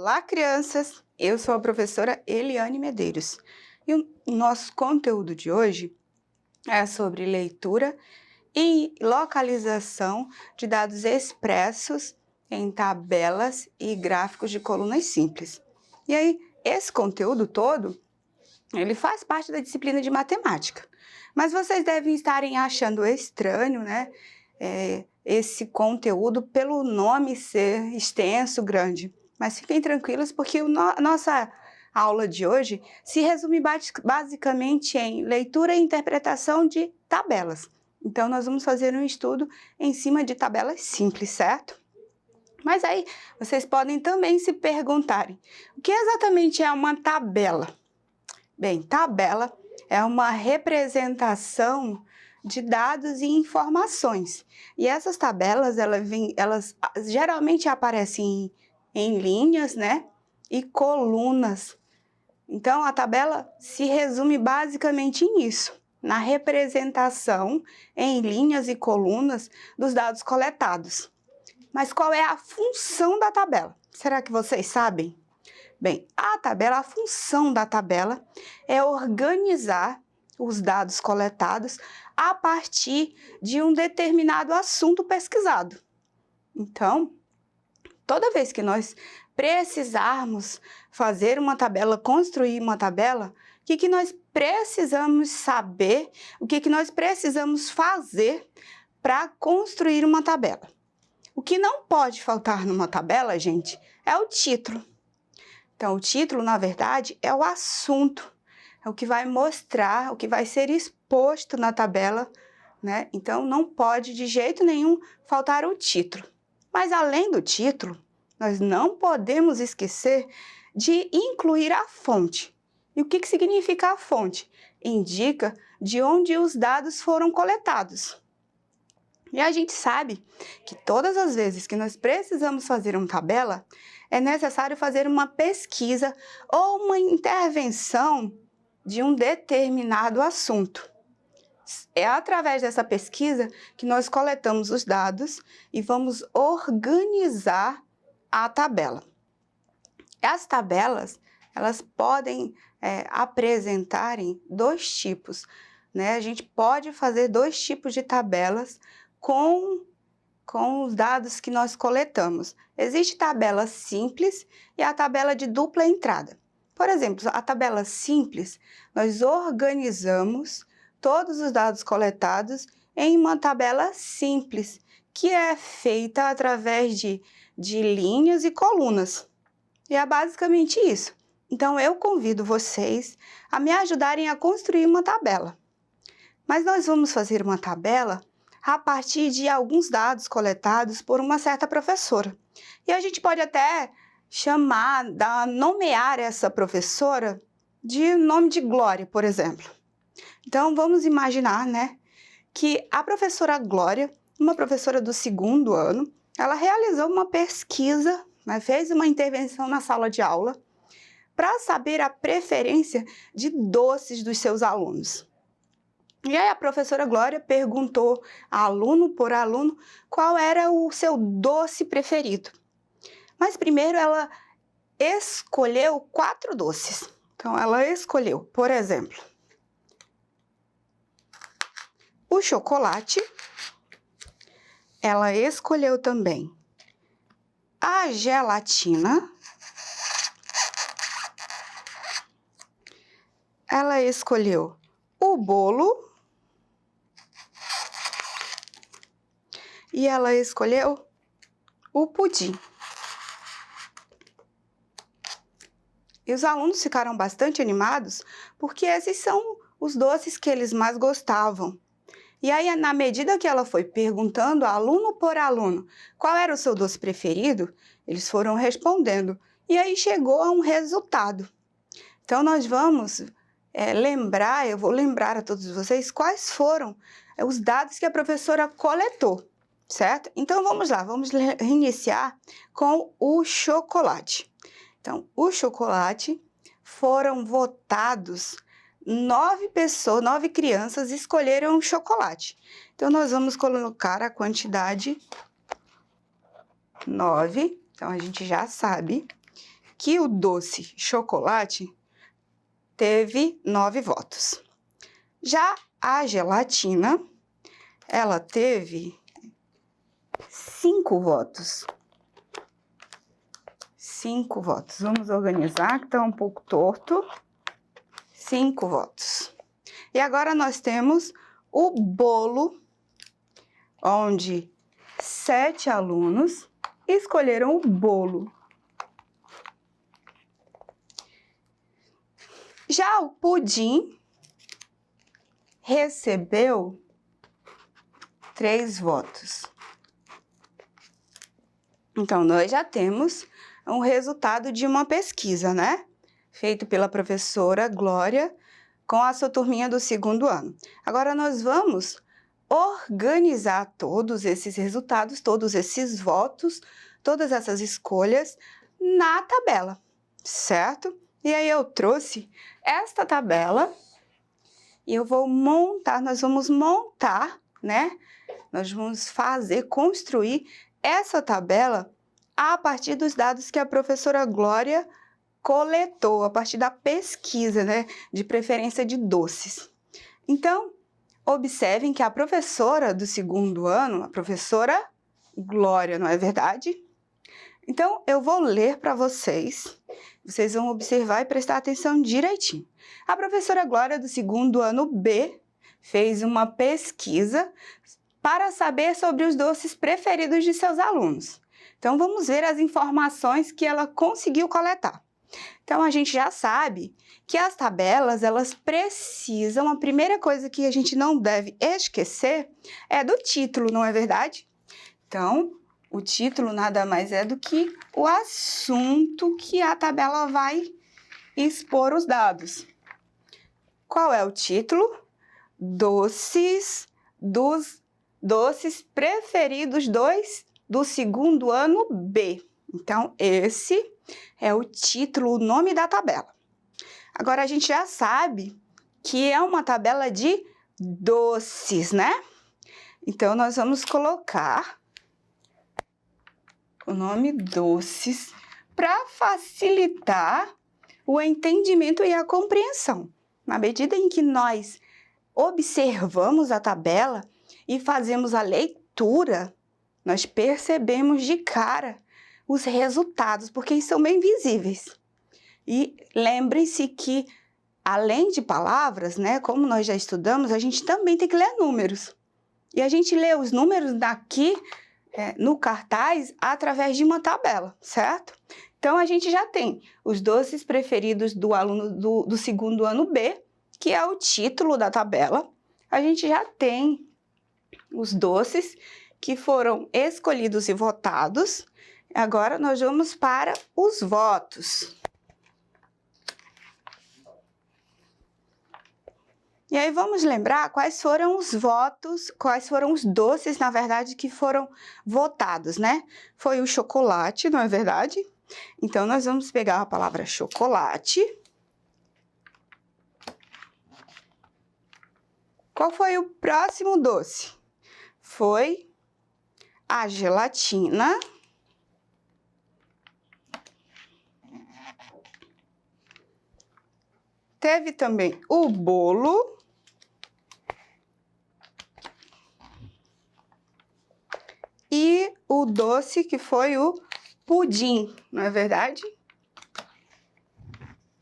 Olá, crianças! Eu sou a professora Eliane Medeiros e o nosso conteúdo de hoje é sobre leitura e localização de dados expressos em tabelas e gráficos de colunas simples. E aí, esse conteúdo todo, ele faz parte da disciplina de matemática, mas vocês devem estarem achando estranho, né, esse conteúdo pelo nome ser extenso, grande. Mas fiquem tranquilos porque a nossa aula de hoje se resume basicamente em leitura e interpretação de tabelas. Então, nós vamos fazer um estudo em cima de tabelas simples, certo? Mas aí, vocês podem também se perguntarem, o que exatamente é uma tabela? Bem, tabela é uma representação de dados e informações. E essas tabelas, elas geralmente aparecem em linhas, né, e colunas. Então, a tabela se resume basicamente nisso, na representação em linhas e colunas dos dados coletados. Mas qual é a função da tabela? Será que vocês sabem? Bem, a função da tabela é organizar os dados coletados a partir de um determinado assunto pesquisado. Então, toda vez que nós precisarmos fazer uma tabela, construir uma tabela, o que nós precisamos saber, o que nós precisamos fazer para construir uma tabela? O que não pode faltar numa tabela, gente, é o título. Então, o título, na verdade, é o assunto, é o que vai mostrar, o que vai ser exposto na tabela, né? Então, não pode de jeito nenhum faltar o título. Mas, além do título, nós não podemos esquecer de incluir a fonte. E o que significa a fonte? Indica de onde os dados foram coletados. E a gente sabe que todas as vezes que nós precisamos fazer uma tabela, é necessário fazer uma pesquisa ou uma intervenção de um determinado assunto. É através dessa pesquisa que nós coletamos os dados e vamos organizar a tabela. As tabelas, elas podem apresentarem dois tipos, né? A gente pode fazer dois tipos de tabelas com os dados que nós coletamos. Existe tabela simples e a tabela de dupla entrada. Por exemplo, a tabela simples, nós organizamos todos os dados coletados em uma tabela simples, que é feita através de linhas e colunas. E é basicamente isso. Então, eu convido vocês a me ajudarem a construir uma tabela. Mas nós vamos fazer uma tabela a partir de alguns dados coletados por uma certa professora. E a gente pode até nomear essa professora de nome de Glória, por exemplo. Então, vamos imaginar, né, que a professora Glória, uma professora do 2º ano, ela realizou uma pesquisa, né, fez uma intervenção na sala de aula para saber a preferência de doces dos seus alunos. E aí a professora Glória perguntou, aluno por aluno, qual era o seu doce preferido. Mas primeiro ela escolheu 4 doces. Então, ela escolheu, por exemplo, o chocolate. Ela escolheu também a gelatina. Ela escolheu o bolo. E ela escolheu o pudim. E os alunos ficaram bastante animados porque esses são os doces que eles mais gostavam. E aí, na medida que ela foi perguntando, aluno por aluno, qual era o seu doce preferido, eles foram respondendo. E aí chegou a um resultado. Então, nós vamos eu vou lembrar a todos vocês quais foram os dados que a professora coletou. Certo? Então, vamos lá, vamos reiniciar com o chocolate. Então, o chocolate foram votados 9 crianças escolheram o chocolate. Então, nós vamos colocar a quantidade 9. Então, a gente já sabe que o doce chocolate teve 9 votos. Já a gelatina, ela teve 5 votos. 5 votos. Vamos organizar, que está um pouco torto. 5 votos. E agora nós temos o bolo, onde 7 alunos escolheram o bolo. Já o pudim recebeu 3 votos. Então, nós já temos um resultado de uma pesquisa, né? Feito pela professora Glória com a sua turminha do 2º ano. Agora, nós vamos organizar todos esses resultados, todos esses votos, todas essas escolhas na tabela, certo? E aí eu trouxe esta tabela e eu vou montar, nós vamos montar, né? Nós vamos construir essa tabela a partir dos dados que a professora Glória coletou, a partir da pesquisa, né? De preferência de doces. Então, observem que a professora do 2º ano, a professora Glória, não é verdade? Então, eu vou ler para vocês, vocês vão observar e prestar atenção direitinho. A professora Glória do 2º ano B fez uma pesquisa para saber sobre os doces preferidos de seus alunos. Então, vamos ver as informações que ela conseguiu coletar. Então, a gente já sabe que as tabelas, elas precisam, a primeira coisa que a gente não deve esquecer é do título, não é verdade? Então, o título nada mais é do que o assunto que a tabela vai expor os dados. Qual é o título? Doces preferidos do 2º ano B. Então, esse é o título, o nome da tabela. Agora, a gente já sabe que é uma tabela de doces, né? Então, nós vamos colocar o nome doces para facilitar o entendimento e a compreensão. Na medida em que nós observamos a tabela e fazemos a leitura, nós percebemos de cara os resultados, porque eles são bem visíveis. E lembrem-se que, além de palavras, né, como nós já estudamos, a gente também tem que ler números. E a gente lê os números daqui no cartaz através de uma tabela, certo? Então, a gente já tem os doces preferidos do aluno do 2º ano B, que é o título da tabela. A gente já tem os doces que foram escolhidos e votados. Agora, nós vamos para os votos. E aí, vamos lembrar quais foram os votos, quais foram os doces, na verdade, que foram votados, né? Foi o chocolate, não é verdade? Então, nós vamos pegar a palavra chocolate. Qual foi o próximo doce? Foi a gelatina. Teve também o bolo. E o doce, que foi o pudim, não é verdade?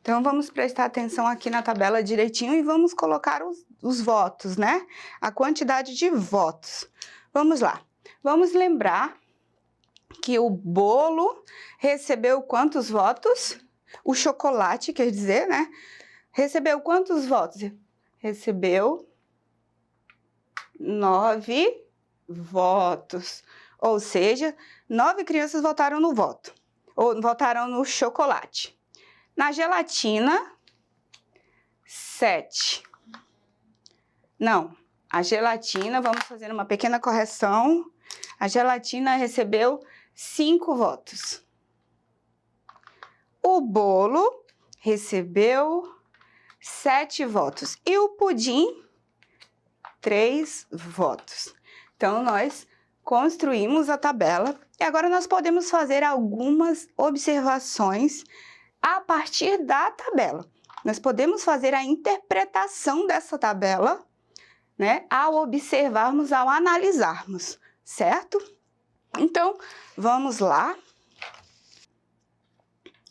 Então, vamos prestar atenção aqui na tabela direitinho e vamos colocar os votos, né? A quantidade de votos. Vamos lá. Vamos lembrar que o bolo recebeu quantos votos? O chocolate, quer dizer, né? Recebeu quantos votos? Recebeu 9 votos. Ou seja, 9 crianças votaram no voto, ou votaram no chocolate. Na gelatina, 7. Não, a gelatina, vamos fazer uma pequena correção. A gelatina recebeu 5 votos. O bolo recebeu 7 votos. E o pudim, 3 votos. Então, nós construímos a tabela e agora nós podemos fazer algumas observações a partir da tabela. Nós podemos fazer a interpretação dessa tabela, né, ao observarmos, ao analisarmos, certo? Então, vamos lá.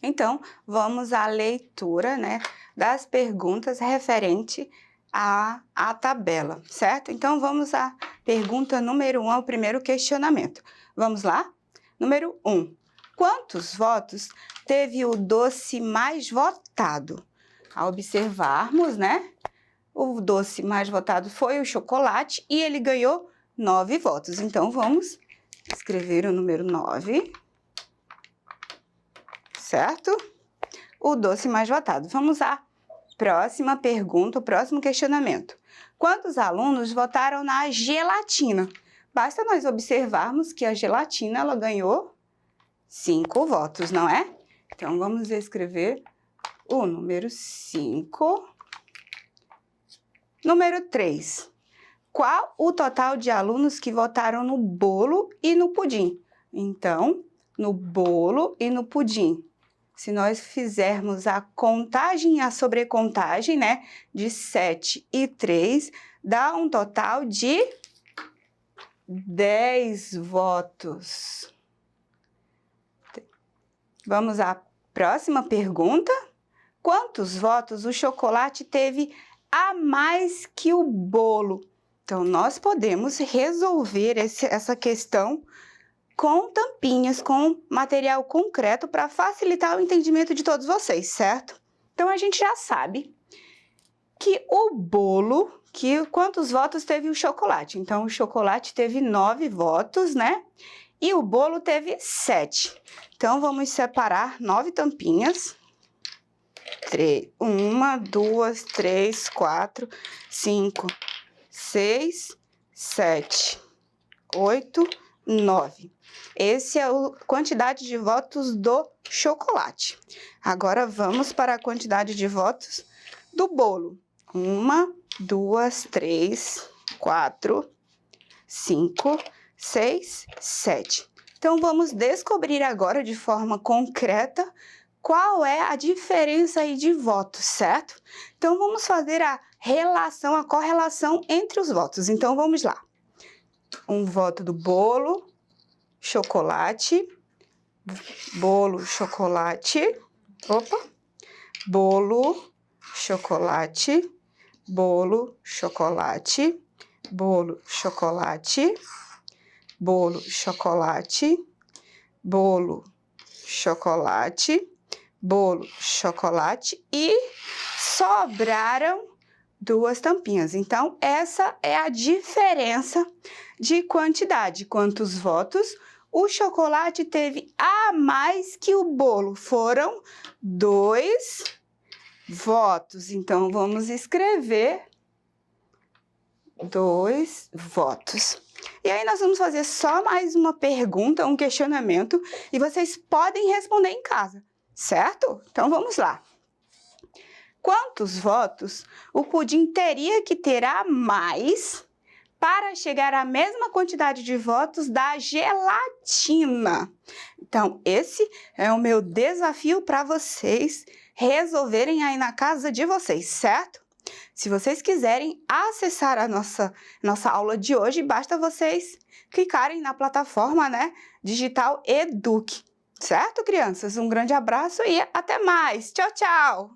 Então, vamos à leitura, né, das perguntas referente à tabela, certo? Então, vamos à pergunta número 1, ao primeiro questionamento. Vamos lá? Número 1. Quantos votos teve o doce mais votado? Ao observarmos, né, o doce mais votado foi o chocolate e ele ganhou 9 votos. Então, vamos escrever o número 9. Certo? O doce mais votado. Vamos à próxima pergunta, o próximo questionamento. Quantos alunos votaram na gelatina? Basta nós observarmos que a gelatina ela ganhou 5 votos, não é? Então, vamos escrever o número 5. Número 3. Qual o total de alunos que votaram no bolo e no pudim? Então, no bolo e no pudim. Se nós fizermos a contagem e a sobrecontagem, né, de 7 e 3, dá um total de 10 votos. Vamos à próxima pergunta. Quantos votos o chocolate teve a mais que o bolo? Então, nós podemos resolver essa questão com tampinhas, com material concreto para facilitar o entendimento de todos vocês, certo? Então, a gente já sabe que o bolo, quantos votos teve o chocolate? Então, o chocolate teve 9 votos, né? E o bolo teve 7. Então, vamos separar 9 tampinhas. 1, 2, 3, 4, 5, 6, 7, 8, 9. Essa é a quantidade de votos do chocolate. Agora, vamos para a quantidade de votos do bolo. 1, 2, 3, 4, 5, 6, 7. Então, vamos descobrir agora de forma concreta qual é a diferença aí de votos, certo? Então, vamos fazer a relação, a correlação entre os votos. Então, vamos lá. Um voto do bolo, chocolate, bolo, chocolate, bolo, chocolate, bolo, chocolate, bolo, chocolate, bolo, chocolate, bolo, chocolate, bolo, chocolate e sobraram 2 tampinhas. Então, essa é a diferença de quantidade. Quantos votos o chocolate teve a mais que o bolo? Foram 2 votos. Então, vamos escrever 2 votos. E aí, nós vamos fazer só mais uma pergunta, um questionamento, e vocês podem responder em casa, certo? Então, vamos lá. Quantos votos o pudim teria que ter a mais para chegar à mesma quantidade de votos da gelatina? Então, esse é o meu desafio para vocês resolverem aí na casa de vocês, certo? Se vocês quiserem acessar a nossa aula de hoje, basta vocês clicarem na plataforma, né, digital Eduque. Certo, crianças? Um grande abraço e até mais. Tchau, tchau!